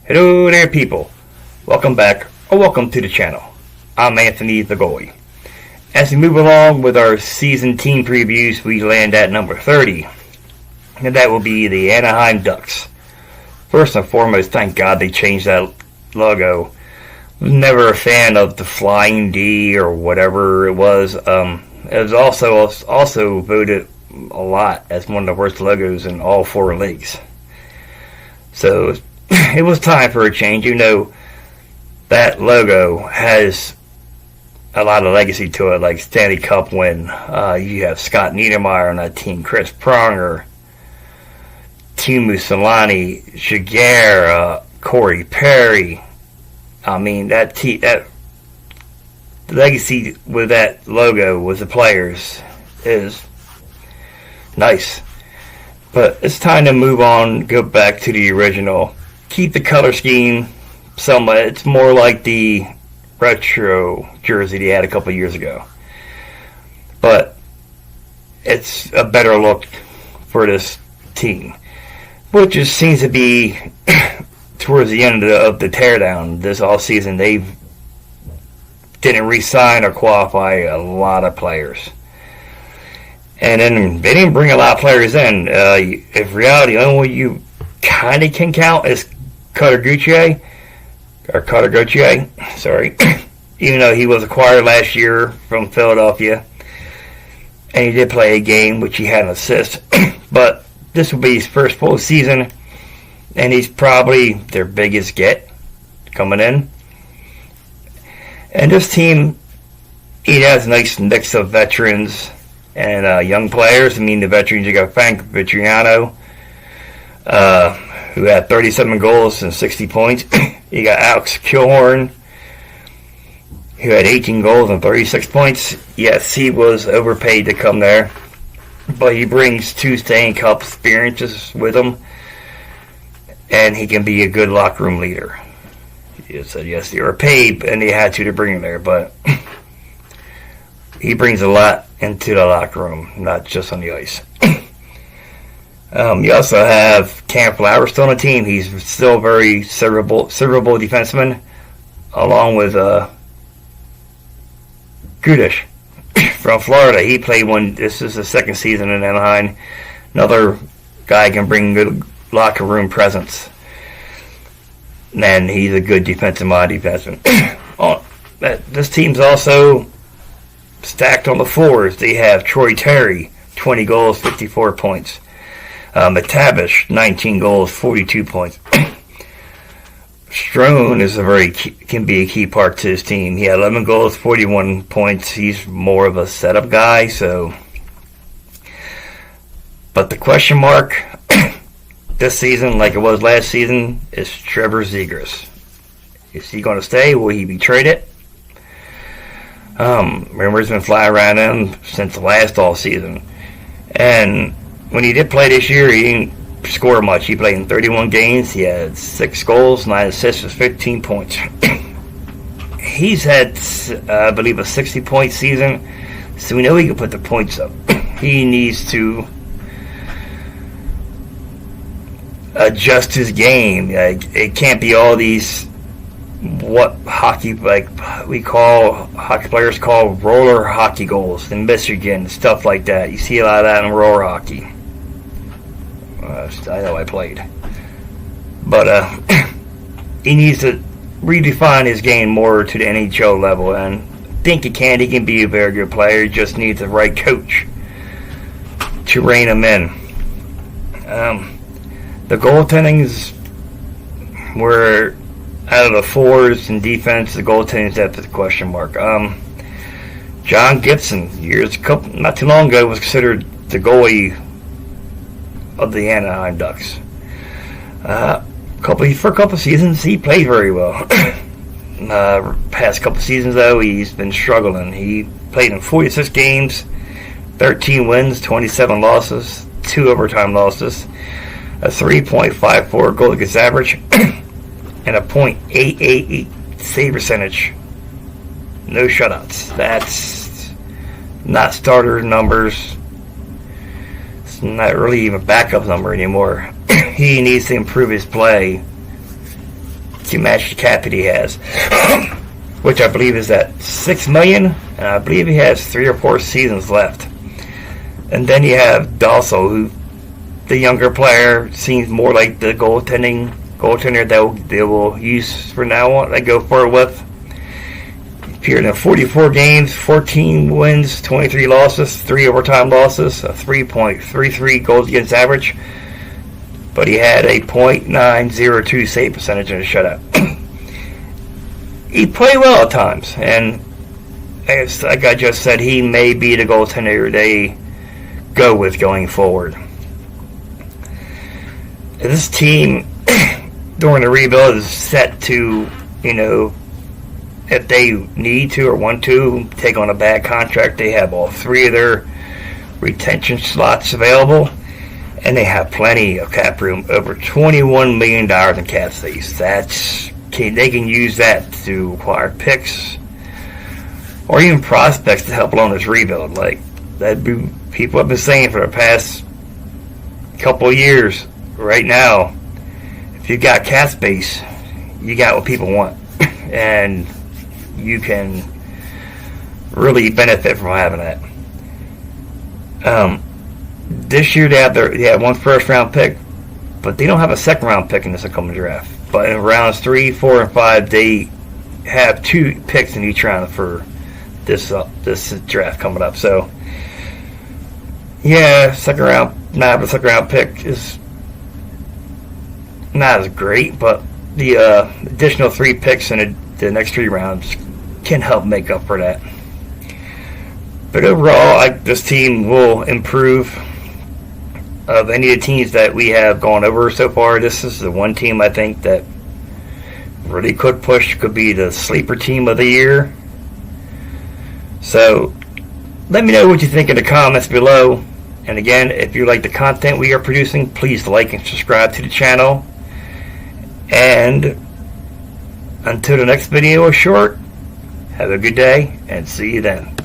Hello there, people. Welcome back, or welcome to the channel. I'm Anthony the Goalie. As we move along with our season team previews, we land at number 30, and that will be the Anaheim Ducks. First and foremost, thank God they changed that logo. I was never a fan of the Flying D or whatever it was. It was also voted a lot as one of the worst logos in all four leagues. So it was time for a change. You know, that logo has a lot of legacy to it, like Stanley Cup win. You have Scott Niedermayer on that team, Chris Pronger, Teemu Selanne, Jaguar, Corey Perry. I mean, that legacy with that logo with the players is nice. But it's time to move on, go back to the original. Keep the color scheme somewhat. It's more like the retro jersey they had a couple years ago. But it's a better look for this team, which just seems to be towards the end of the teardown this all season. They didn't re-sign or qualify a lot of players. And then they didn't bring a lot of players in. In reality, the only one you kind of can count is Cutter Gauthier, sorry. Even though he was acquired last year from Philadelphia. And he did play a game, which he had an assist. But this will be his first full season. And he's probably their biggest get coming in. And this team, it has a nice mix of veterans and young players. I mean, the veterans, you got Frank Vitriano, who had 37 goals and 60 points. You got Alex Kilhorn, who had 18 goals and 36 points. Yes, he was overpaid to come there, but he brings two Stanley Cup experiences with him, and he can be a good locker room leader. He said, yes, they were paid, and they had to bring him there, but he brings a lot into the locker room, not just on the ice. You also have Cam Flower still on the team. He's still very servable defenseman, along with Gudish from Florida. He played one. This is his second season in Anaheim. Another guy can bring good locker room presence. And he's a good defensive-minded defenseman. This team's also stacked on the forwards. They have Troy Terry, 20 goals, 54 points. McTavish, 19 goals, 42 points. Strone can be a key part to his team. He had 11 goals, 41 points. He's more of a setup guy, so. But the question mark this season, like it was last season, is Trevor Zegras. Is he going to stay? Will he be traded? Rumors been flying around him since last all season. And when he did play this year, he didn't score much. He played in 31 games. He had 6 goals, 9 assists, with 15 points. He's had, I believe, a 60-point season, so we know he can put the points up. He needs to adjust his game. It can't be all these what hockey players call roller hockey goals in Michigan, stuff like that. You see a lot of that in roller hockey. I know I played, but he needs to redefine his game more to the NHL level, and I think he can. He can be a very good player. He just needs the right coach to rein him in. The goaltendings were out of the forwards and defense. The goaltending depth is a question mark. John Gibson, not too long ago, was considered the goalie of the Anaheim Ducks. For a couple seasons, he played very well. Past couple seasons, though, he's been struggling. He played in 46 games, 13 wins, 27 losses, 2 overtime losses, a 3.54 goal against average, and a .888 save percentage. No shutouts. That's not starter numbers. It's not really even backup number anymore. He needs to improve his play to match the cap that he has, which I believe is at $6 million, and I believe he has 3 or 4 seasons left. And then you have Dalso, who, the younger player, seems more like the goaltender that they will use for now on. They go forward with. Appeared in 44 games, 14 wins, 23 losses, 3 overtime losses, a 3.33 goals against average. But he had a .902 save percentage in a shutout. He played well at times, and like I just said, he may be the goaltender they go with going forward. This team during the rebuild is set to, if they need to or want to take on a bad contract, they have all 3 of their retention slots available, and they have plenty of cap room, over $21 million in cap space. They can use that to acquire picks or even prospects to help along this rebuild. Like people have been saying for the past couple of years. Right now, if you got cap space, you got what people want, and you can really benefit from having that. This year they have 1 first-round pick, but they don't have a second-round pick in this upcoming draft. But in rounds 3, 4, and 5, they have 2 picks in each round for this draft coming up. So, yeah, second round pick is not as great, but the additional 3 picks in the next 3 rounds can help make up for that. But overall, this team will improve. Of any of the teams that we have gone over so far, this is the one team I think that really could be the sleeper team of the year. So let me know what you think in the comments below. And again, if you like the content we are producing, please like and subscribe to the channel. And until the next video is short, have a good day and see you then.